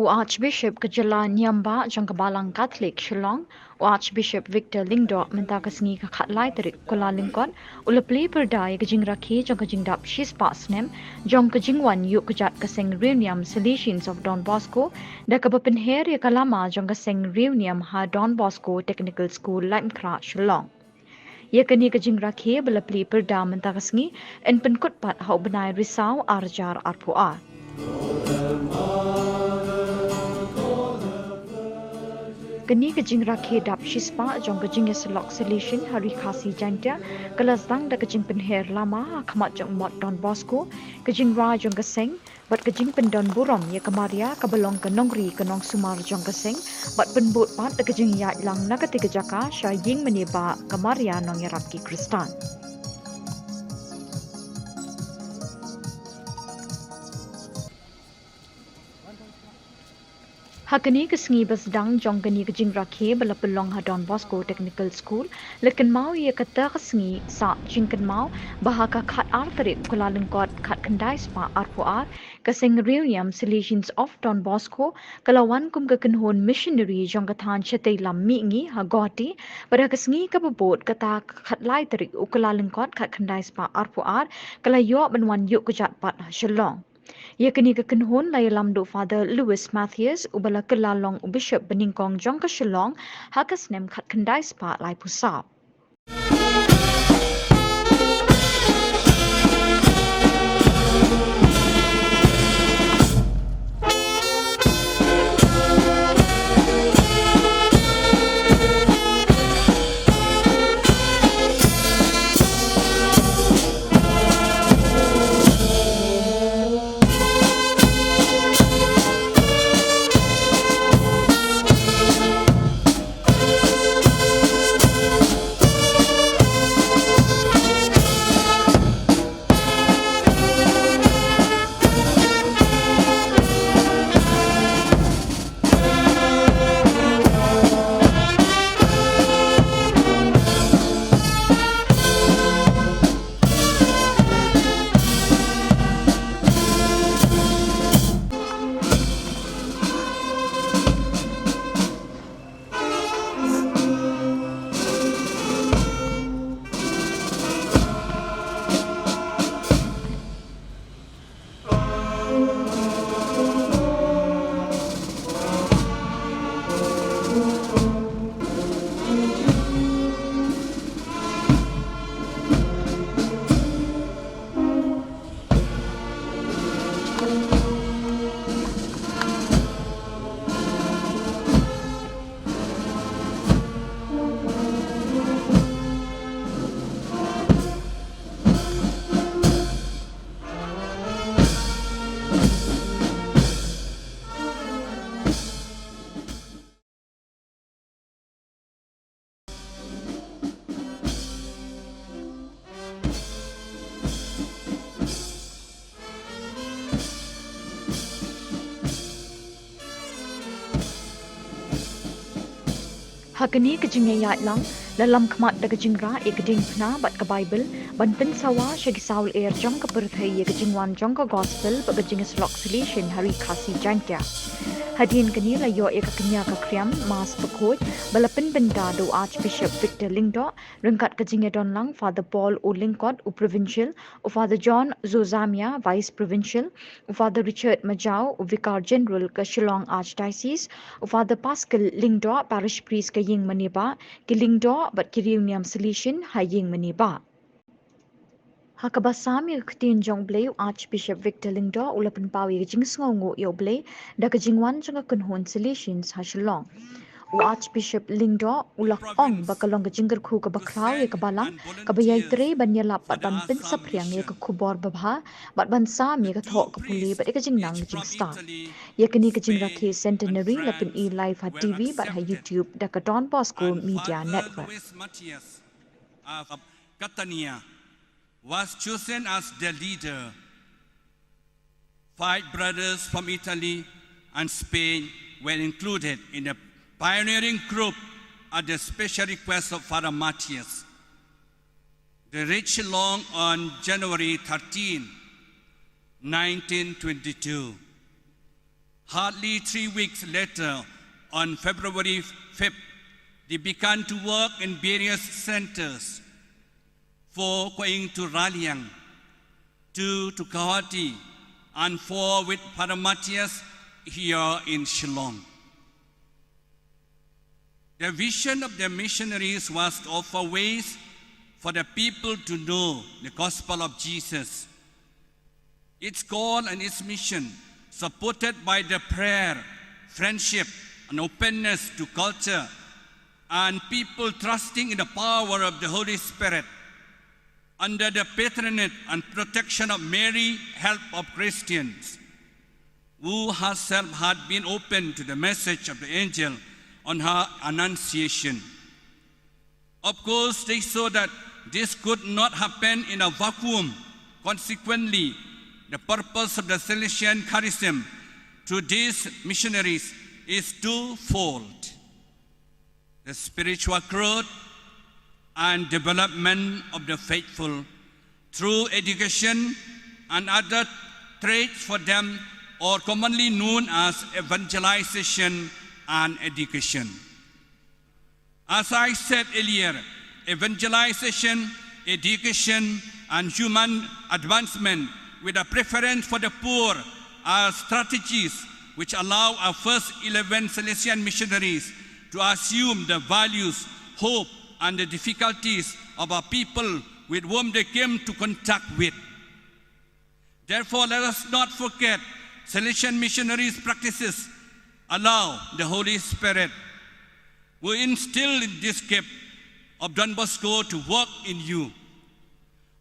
Archbishop Kajala Nyamba Jangkabalang Catholic Shillong, Archbishop Victor Lyngdoh mentakasngi kakhatlai terik Kuala Lingkot, ulapli perdai kajing rakhi jong kajing dap shis pasnem, jong Jingwan yuk kajat kaseng Riewniam Salesians of Don Bosco, da kabapenher ya kalama jong kaseng Riewniam ha Don Bosco Technical School Limkra Shillong. Ia kini kajing rakhi belapli perda mentakasngi en penkut pat hau benai risau arjar arpuar. Kini kajing rakhi dap shispa jong kajing selok Salesian hari khasi janta kelas dang da kajing penher lama khamat jong mot Don Bosco kajing ra jong kaseng bat kajing pendon burom ya kemaria kabelong kenongri kenong sumar jong kaseng bat penbut pat da kajing ya lang nakati kajaka sya ying meniba kemaria nong yarapki Kristan. Hakani kesengi besdang jong kini kejing rakhe belapelong ha Don Bosco Technical School lekin mau ia kata kesengi sa jingken mau bahaka khat ar terik Kuala Lingkot khat kendai spa arpuar keseng Riewniam Salesians of Don Bosco kalawan kum kekenhon missionary jong kathan chetai lam mi ngi ha goti pada kesengi kabebot kata khat lai terik Kuala Lingkot khat kendai spa arpuar kalayo benwan yuk kejat pat Shillong. Ia kini kekenhon layalam do Father Louis Matthews ubala kelalong Bishop Beningkong jong ke Shillong hakas nem khat kendai spa lai pusap. Hakani kejing ya lang dalam kemat da kejing ra e keding pna bat ke Bible ban pen sawa syagi saul air jong ke perthai ye kejingwan jong ke gospel ba kejing slok Salesian hari khasi jangkya. Hadin kini la yo e kenya ka kriam mas pekoj balapen benda do Archbishop Victor Lyngdoh rengkat kejing don lang Father Paul O Lingkot u provincial u Father John Zozamia vice provincial u Father Richard Majau u vicar general ke Shillong Archdiocese u Father Pascal Lyngdoh parish priest ke ying maniba ke Lyngdoh bat ke Riewniam Salesian ha ying maniba. Hakabasam yang ketin jong blay Archbishop Victor Lyngdoh ulapan pawi ke jing sngongo yo blay da ke Jingwan jong kenhon Salesians ha Shillong. Archbishop Lyngdoh ulak ong bakalong ke jingger khu ke bakrau ye ke balang ke bayai tre ban ye lap bat ban pin sapriang ye ke kubor babha bat ban sam ye ke thok ke puli bat ye ke jingnang jing star. Ye kini ke jing rakhi Centenary lapin e live ha TV bat ha YouTube da ke Don Bosco Media Network. Was chosen as the leader. 5 brothers from Italy and Spain were included in the pioneering group at the special request of Father Matthias. They reached Shillong on January 13, 1922. Hardly 3 weeks later, on February 5th, they began to work in various centers. 4 going to Riewniam, 2 to Kahati, and 4 with Paramatias here in Shillong. The vision of the missionaries was to offer ways for the people to know the gospel of Jesus. Its goal and its mission, supported by the prayer, friendship, and openness to culture, and people trusting in the power of the Holy Spirit, under the patronage and protection of Mary, help of Christians, who herself had been open to the message of the angel on her annunciation. Of course, they saw that this could not happen in a vacuum. Consequently, the purpose of the Salesian charism through these missionaries is twofold: the spiritual growth and development of the faithful through education and other traits for them, or commonly known as evangelization and education. As I said earlier, evangelization, education, and human advancement with a preference for the poor are strategies which allow our first 11 Salesian missionaries to assume the values, hope, and the difficulties of our people with whom they came to contact with. Therefore, let us not forget Salesian missionaries' practices allow the Holy Spirit, who instilled in this gift of Don Bosco, to work in you.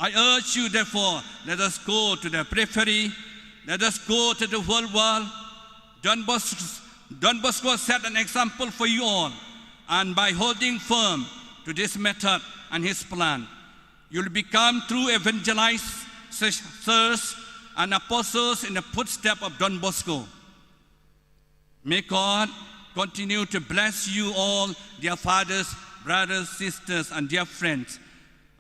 I urge you, therefore, let us go to the periphery, let us go to the whole world. Don Bosco set an example for you all, and by holding firm to this method and his plan, you will become true evangelizers and apostles in the footsteps of Don Bosco. May God continue to bless you all, dear fathers, brothers, sisters, and dear friends.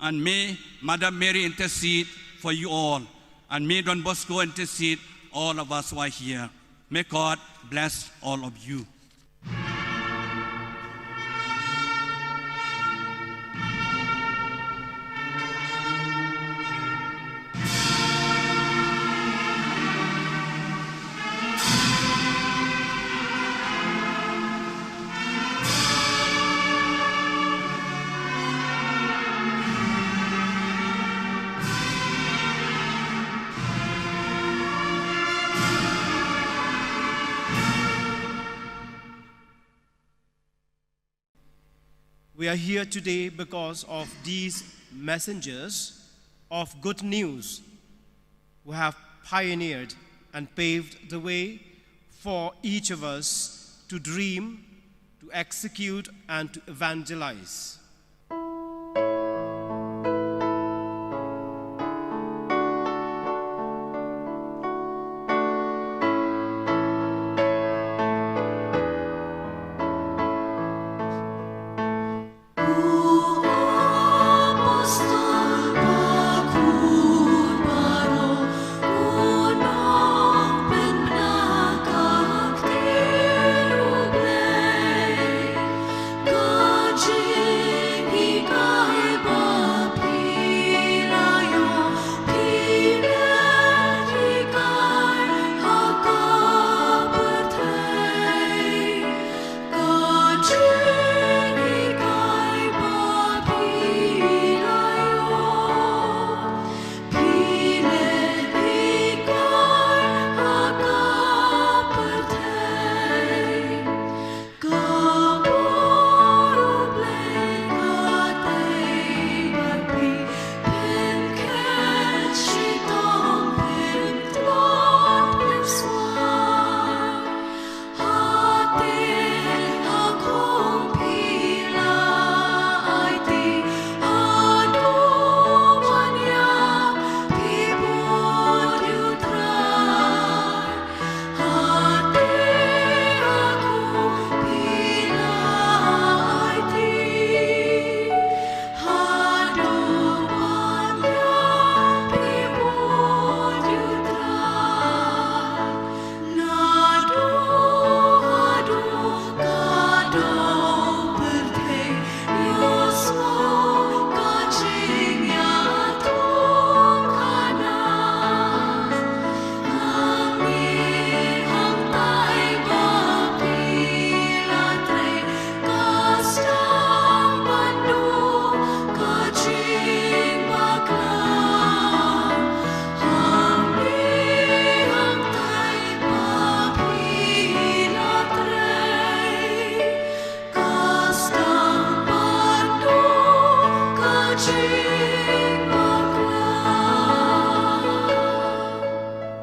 And may Mother Mary intercede for you all. And may Don Bosco intercede all of us who are here. May God bless all of you. We are here today because of these messengers of good news who have pioneered and paved the way for each of us to dream, to execute, and to evangelize.